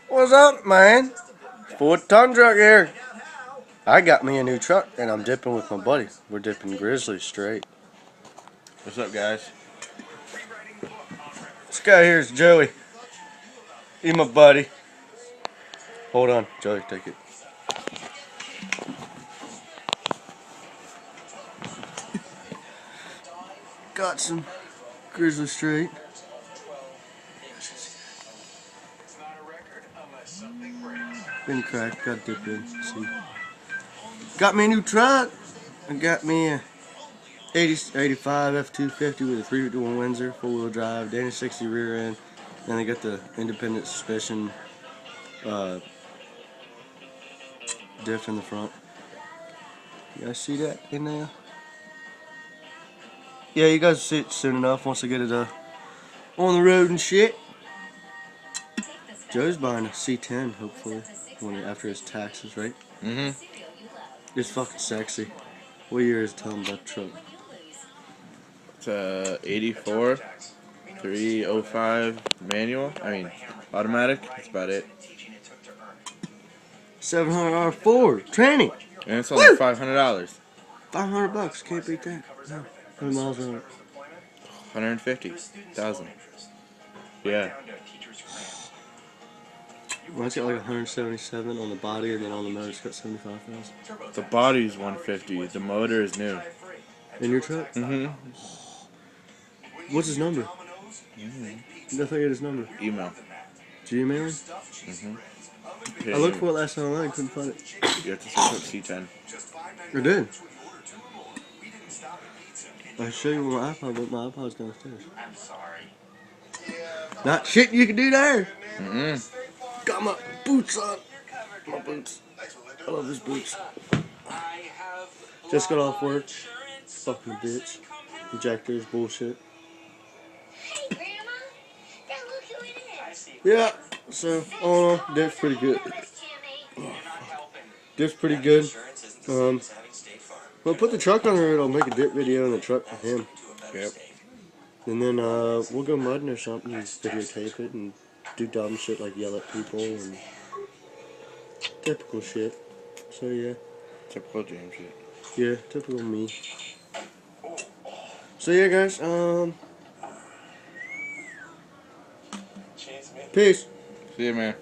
What's up, man? 4-ton truck here. I got me a new truck, and I'm dipping with my buddy. We're dipping Grizzly straight. What's up, guys? This guy here is Joey. He's my buddy. Hold on, Joey, take it. Got some Grizzly straight. Been cracked, got dipped in. See. Got me a new truck. I got me a 85 F250 with a 351 Windsor, 4-wheel drive, Danish 60 rear end. Then they got the independent suspension diff in the front. You guys see that in there? Yeah, you guys will see it soon enough once I get it on the road and shit. Joe's buying a C10, hopefully, after his taxes, right? Mm-hmm. It's fucking sexy. What year is it? Tell him about the truck. It's a 84, 305 manual. I mean, automatic. That's about it. 700 R4 tranny. And it's only $500. $500, can't beat that. No. How many miles on it? 150,000. Yeah. Mine's got like 177 on the body, and then on the motor it's got 75,000. The body's 150. The motor is new. In your truck? Mm-hmm. What's his number? Mm-hmm. I forget his number. Email. Did you email him? Mm-hmm. I looked for it last time online, couldn't find it. You have to search up C10. I did. I show you my iPod, but my iPod's downstairs. Not shit you can do there. Mm-hmm. Got my boots on. My boots. I love his boots. Just got off work. Fucking bitch. Injectors, bullshit. Hey, Grandma. Now look who it is. Yeah, so, all in all, dip's pretty good. Dip's pretty good. Well, put the truck on the road, I'll make a dip video in the truck with him. Yep. And then we'll go mudding or something and videotape it and do dumb shit like yell at people and typical shit. So yeah. Typical James shit. Yeah, typical me. So yeah, guys, peace. See ya, man.